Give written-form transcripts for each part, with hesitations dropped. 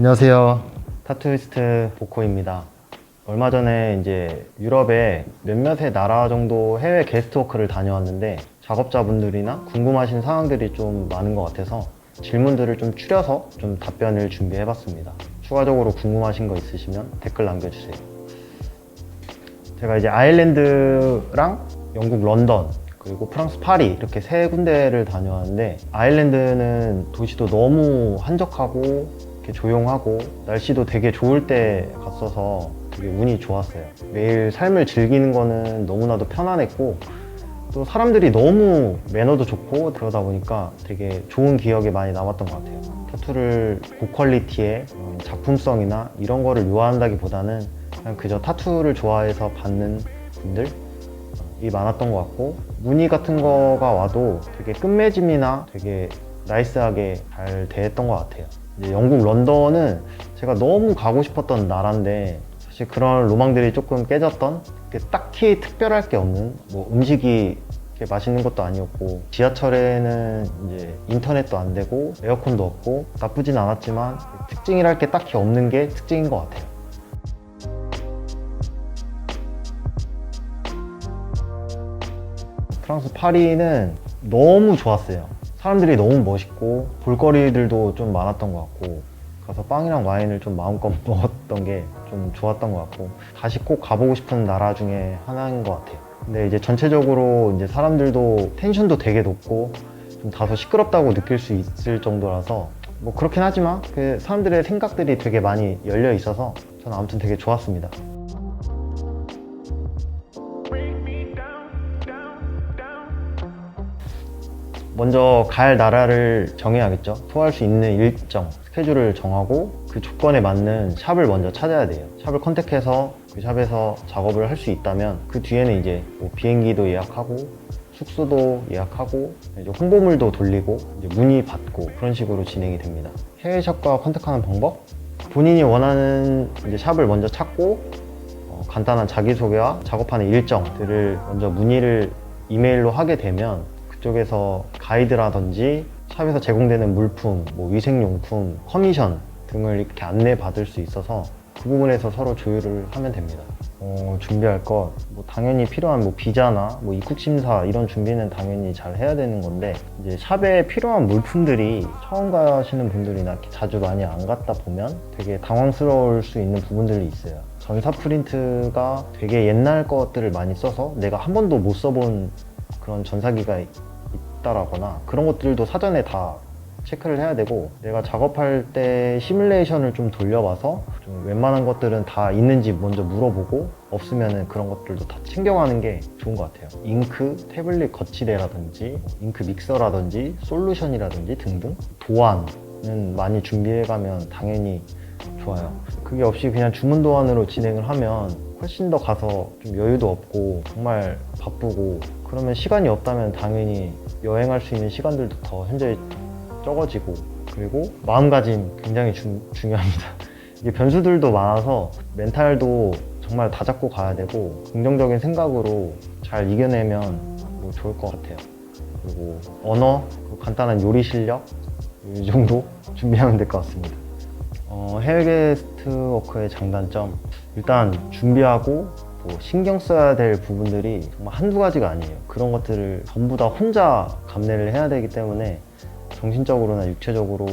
안녕하세요. 타투이스트 보코입니다. 얼마 전에 이제 유럽에 몇몇의 나라 정도 해외 게스트워크를 다녀왔는데 작업자분들이나 궁금하신 사항들이 좀 많은 것 같아서 질문들을 좀 추려서 좀 답변을 준비해 봤습니다. 추가적으로 궁금하신 거 있으시면 댓글 남겨주세요. 제가 이제 아일랜드랑 영국 런던 그리고 프랑스 파리 이렇게 세 군데를 다녀왔는데, 아일랜드는 도시도 너무 한적하고 이렇게 조용하고 날씨도 되게 좋을 때 갔어서 되게 운이 좋았어요. 매일 삶을 즐기는 거는 너무나도 편안했고, 또 사람들이 너무 매너도 좋고 그러다 보니까 되게 좋은 기억이 많이 남았던 것 같아요. 타투를 고퀄리티의 작품성이나 이런 거를 요한다기보다는 그냥 그저 타투를 좋아해서 받는 분들이 많았던 것 같고, 무늬 같은 거가 와도 되게 끝맺음이나 되게 나이스하게 잘 대했던 것 같아요. 이제 영국 런던은 제가 너무 가고 싶었던 나라인데 사실 그런 로망들이 조금 깨졌던, 딱히 특별할 게 없는, 뭐 음식이 이렇게 맛있는 것도 아니었고, 지하철에는 이제 인터넷도 안 되고 에어컨도 없고 나쁘진 않았지만 특징이랄 게 딱히 없는 게 특징인 것 같아요. 프랑스 파리는 너무 좋았어요. 사람들이 너무 멋있고 볼거리들도 좀 많았던 것 같고, 가서 빵이랑 와인을 좀 마음껏 먹었던 게 좀 좋았던 것 같고, 다시 꼭 가보고 싶은 나라 중에 하나인 것 같아요. 근데 이제 전체적으로 이제 사람들도 텐션도 되게 높고 좀 다소 시끄럽다고 느낄 수 있을 정도라서, 뭐 그렇긴 하지만 그 사람들의 생각들이 되게 많이 열려 있어서 저는 아무튼 되게 좋았습니다. 먼저 갈 나라를 정해야겠죠. 소화할 수 있는 일정, 스케줄을 정하고 그 조건에 맞는 샵을 먼저 찾아야 돼요. 샵을 컨택해서 그 샵에서 작업을 할 수 있다면 그 뒤에는 이제 뭐 비행기도 예약하고 숙소도 예약하고 이제 홍보물도 돌리고 이제 문의 받고 그런 식으로 진행이 됩니다. 해외 샵과 컨택하는 방법? 본인이 원하는 이제 샵을 먼저 찾고 간단한 자기소개와 작업하는 일정들을 먼저 문의를 이메일로 하게 되면 그쪽에서 가이드라든지 샵에서 제공되는 물품, 뭐 위생용품, 커미션 등을 이렇게 안내받을 수 있어서 그 부분에서 서로 조율을 하면 됩니다. 준비할 것, 뭐 당연히 필요한 뭐 비자나 뭐 입국심사 이런 준비는 당연히 잘 해야 되는 건데, 이제 샵에 필요한 물품들이 처음 가시는 분들이나 자주 많이 안 갔다 보면 되게 당황스러울 수 있는 부분들이 있어요. 전사 프린트가 되게 옛날 것들을 많이 써서 내가 한 번도 못 써본 그런 전사기가 있다라거나 그런 것들도 사전에 다 체크를 해야 되고, 내가 작업할 때 시뮬레이션을 좀 돌려봐서 좀 웬만한 것들은 다 있는지 먼저 물어보고, 없으면 그런 것들도 다 챙겨가는 게 좋은 것 같아요. 잉크, 태블릿 거치대라든지 잉크 믹서라든지 솔루션이라든지 등등 도안은 많이 준비해가면 당연히 좋아요. 그게 없이 그냥 주문 도안으로 진행을 하면 훨씬 더 가서 좀 여유도 없고 정말 바쁘고, 그러면 시간이 없다면 당연히 여행할 수 있는 시간들도 더 현저히 적어지고, 그리고 마음가짐 굉장히 중요합니다. 이게 변수들도 많아서 멘탈도 정말 다 잡고 가야 되고 긍정적인 생각으로 잘 이겨내면 뭐 좋을 것 같아요. 그리고 언어, 간단한 요리 실력 이 정도 준비하면 될 것 같습니다. 해외 게스트 워크의 장단점, 일단 준비하고 뭐 신경 써야 될 부분들이 정말 한두 가지가 아니에요. 그런 것들을 전부 다 혼자 감내를 해야 되기 때문에 정신적으로나 육체적으로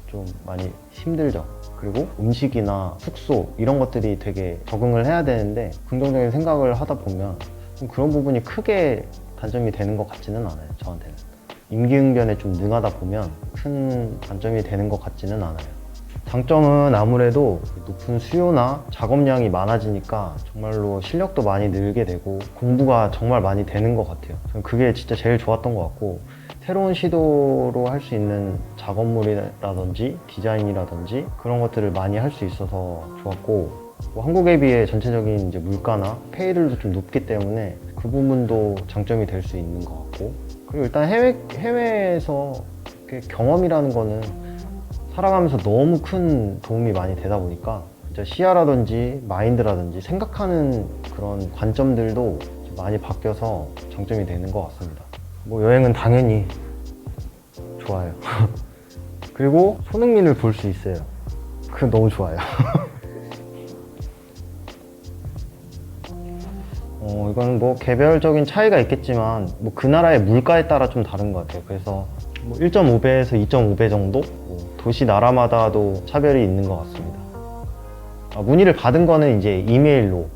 좀 많이 힘들죠. 그리고 음식이나 숙소 이런 것들이 되게 적응을 해야 되는데, 긍정적인 생각을 하다 보면 좀 그런 부분이 크게 단점이 되는 것 같지는 않아요. 저한테는 임기응변에 좀 능하다 보면 큰 단점이 되는 것 같지는 않아요. 장점은 아무래도 높은 수요나 작업량이 많아지니까 정말로 실력도 많이 늘게 되고 공부가 정말 많이 되는 것 같아요. 저는 그게 진짜 제일 좋았던 것 같고, 새로운 시도로 할 수 있는 작업물이라든지 디자인이라든지 그런 것들을 많이 할 수 있어서 좋았고, 뭐 한국에 비해 전체적인 이제 물가나 페이들도 좀 높기 때문에 그 부분도 장점이 될 수 있는 것 같고, 그리고 일단 해외에서 경험이라는 거는 살아가면서 너무 큰 도움이 많이 되다 보니까 진짜 시야라든지 마인드라든지 생각하는 그런 관점들도 많이 바뀌어서 장점이 되는 것 같습니다. 뭐 여행은 당연히 좋아요. 그리고 손흥민을 볼 수 있어요. 그건 너무 좋아요. 이건 뭐 개별적인 차이가 있겠지만 뭐 그 나라의 물가에 따라 좀 다른 것 같아요. 그래서 뭐 1.5배에서 2.5배 정도? 뭐 도시 나라마다도 차별이 있는 것 같습니다. 문의를 받은 거는 이제 이메일로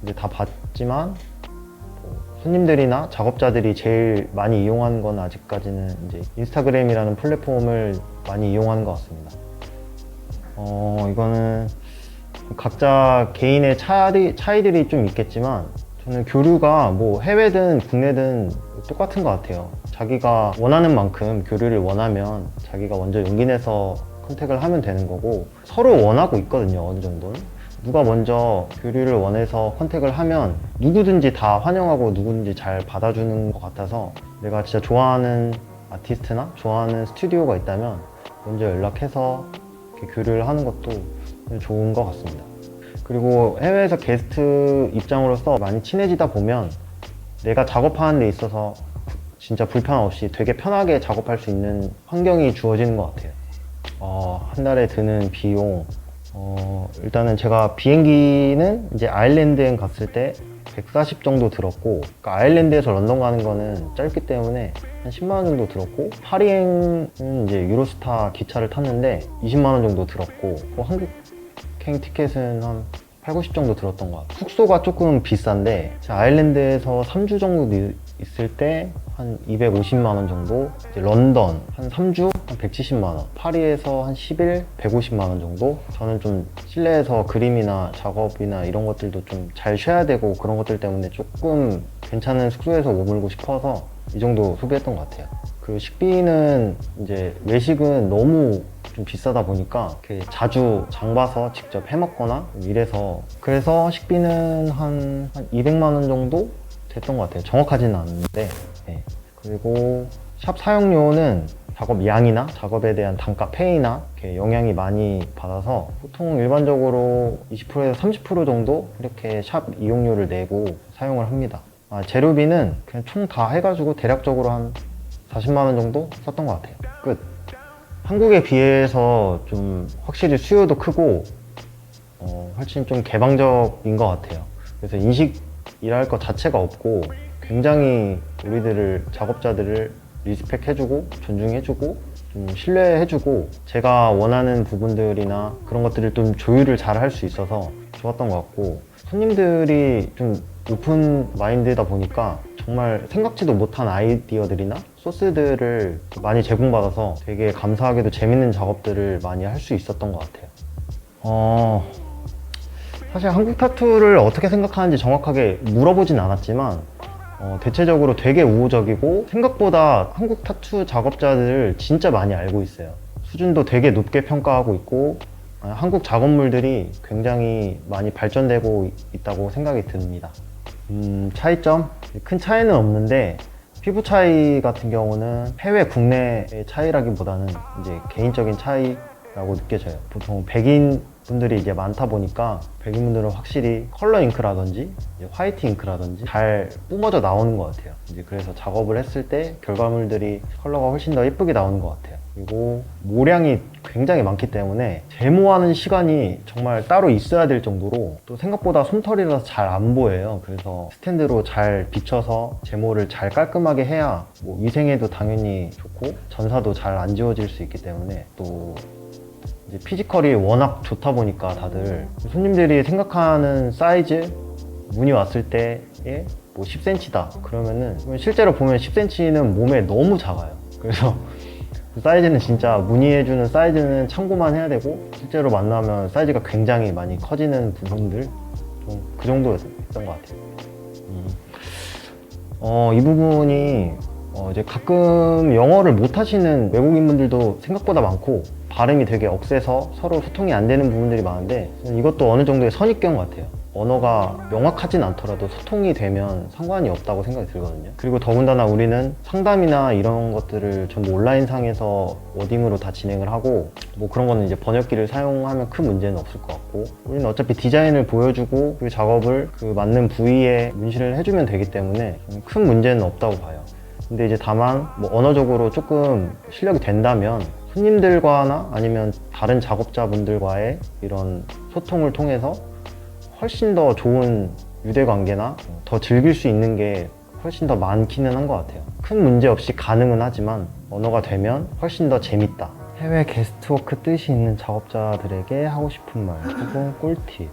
이제 다 받지만 뭐 손님들이나 작업자들이 제일 많이 이용하는 건 아직까지는 이제 인스타그램이라는 플랫폼을 많이 이용하는 것 같습니다. 이거는 각자 개인의 차이들이 좀 있겠지만 저는 교류가 뭐 해외든 국내든 똑같은 것 같아요. 자기가 원하는 만큼 교류를 원하면 자기가 먼저 용기 내서 컨택을 하면 되는 거고, 서로 원하고 있거든요. 어느 정도는 누가 먼저 교류를 원해서 컨택을 하면 누구든지 다 환영하고 누구든지 잘 받아주는 것 같아서, 내가 진짜 좋아하는 아티스트나 좋아하는 스튜디오가 있다면 먼저 연락해서 이렇게 교류를 하는 것도 좋은 것 같습니다. 그리고 해외에서 게스트 입장으로서 많이 친해지다 보면 내가 작업하는 데 있어서 진짜 불편 없이 되게 편하게 작업할 수 있는 환경이 주어지는 것 같아요. 한 달에 드는 비용, 일단은 제가 비행기는 이제 아일랜드행 갔을 때 140 정도 들었고, 그러니까 아일랜드에서 런던 가는 거는 짧기 때문에 한 10만 원 정도 들었고, 파리행은 이제 유로스타 기차를 탔는데 20만 원 정도 들었고, 한국행 티켓은 한 8, 90 정도 들었던 것 같아요. 숙소가 조금 비싼데 제가 아일랜드에서 3주 정도 있을 때 한 250만 원 정도, 이제 런던 한 3주 한 170만 원, 파리에서 한 10일 150만 원 정도. 저는 좀 실내에서 그림이나 작업이나 이런 것들도 좀 잘 쉬어야 되고 그런 것들 때문에 조금 괜찮은 숙소에서 머물고 싶어서 이 정도 소비했던 것 같아요. 그 식비는 이제 외식은 너무 좀 비싸다 보니까 이렇게 자주 장 봐서 직접 해 먹거나 이래서, 그래서 식비는 한 200만 원 정도 됐던 것 같아요. 정확하지는 않는데. 네. 그리고 샵 사용료는 작업 양이나 작업에 대한 단가 페이나 이렇게 영향이 많이 받아서 보통 일반적으로 20%에서 30% 정도 이렇게 샵 이용료를 내고 사용을 합니다. 재료비는 그냥 총 다 해가지고 대략적으로 한 40만 원 정도 썼던 것 같아요. 끝. 한국에 비해서 좀 확실히 수요도 크고 훨씬 좀 개방적인 것 같아요. 그래서 인식이랄 것 자체가 없고 굉장히 우리들을, 작업자들을 리스펙해주고 존중해주고 좀 신뢰해주고, 제가 원하는 부분들이나 그런 것들을 좀 조율을 잘 할 수 있어서 좋았던 것 같고, 손님들이 좀 오픈 마인드다 보니까 정말 생각지도 못한 아이디어들이나 소스들을 많이 제공받아서 되게 감사하게도 재밌는 작업들을 많이 할 수 있었던 것 같아요. 사실 한국 타투를 어떻게 생각하는지 정확하게 물어보진 않았지만 대체적으로 되게 우호적이고, 생각보다 한국 타투 작업자들을 진짜 많이 알고 있어요. 수준도 되게 높게 평가하고 있고, 한국 작업물들이 굉장히 많이 발전되고 있다고 생각이 듭니다. 차이점? 큰 차이는 없는데, 피부 차이 같은 경우는 해외 국내의 차이라기보다는 이제 개인적인 차이라고 느껴져요. 보통 백인 분들이 이제 많다 보니까 백인분들은 확실히 컬러 잉크라든지 화이트 잉크라든지 잘 뿜어져 나오는 것 같아요. 이제 그래서 작업을 했을 때 결과물들이 컬러가 훨씬 더 예쁘게 나오는 것 같아요. 그리고 모량이 굉장히 많기 때문에 제모하는 시간이 정말 따로 있어야 될 정도로, 또 생각보다 솜털이라서 잘 안 보여요. 그래서 스탠드로 잘 비춰서 제모를 잘 깔끔하게 해야 뭐 위생에도 당연히 좋고 전사도 잘 안 지워질 수 있기 때문에, 또 이제 피지컬이 워낙 좋다 보니까 다들 손님들이 생각하는 사이즈, 문의 왔을 때에 뭐 10cm다 그러면은 실제로 보면 10cm는 몸에 너무 작아요. 그래서 그 사이즈는 진짜 문의해주는 사이즈는 참고만 해야 되고, 실제로 만나면 사이즈가 굉장히 많이 커지는 부분들, 좀 그 정도였던 것 같아요. 이 부분이 이제 가끔 영어를 못 하시는 외국인분들도 생각보다 많고, 발음이 되게 억세서 서로 소통이 안 되는 부분들이 많은데, 이것도 어느 정도의 선입견 같아요. 언어가 명확하진 않더라도 소통이 되면 상관이 없다고 생각이 들거든요. 그리고 더군다나 우리는 상담이나 이런 것들을 전부 온라인상에서 워딩으로 다 진행을 하고, 뭐 그런 거는 이제 번역기를 사용하면 큰 문제는 없을 것 같고, 우리는 어차피 디자인을 보여주고 그 작업을 그 맞는 부위에 문신을 해주면 되기 때문에 큰 문제는 없다고 봐요. 근데 이제 다만 뭐 언어적으로 조금 실력이 된다면 손님들과나 아니면 다른 작업자분들과의 이런 소통을 통해서 훨씬 더 좋은 유대관계나 더 즐길 수 있는 게 훨씬 더 많기는 한 것 같아요. 큰 문제 없이 가능은 하지만 언어가 되면 훨씬 더 재밌다. 해외 게스트워크 뜻이 있는 작업자들에게 하고 싶은 말 혹은 꿀팁.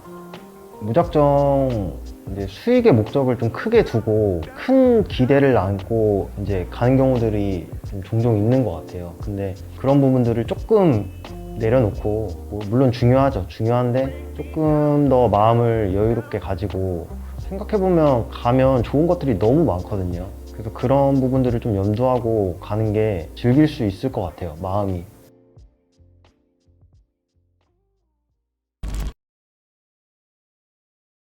무작정 이제 수익의 목적을 좀 크게 두고 큰 기대를 안고 이제 가는 경우들이 좀 종종 있는 것 같아요. 근데 그런 부분들을 조금 내려놓고, 뭐 물론 중요하죠. 중요한데 조금 더 마음을 여유롭게 가지고 생각해보면 가면 좋은 것들이 너무 많거든요. 그래서 그런 부분들을 좀 염두하고 가는 게 즐길 수 있을 것 같아요. 마음이.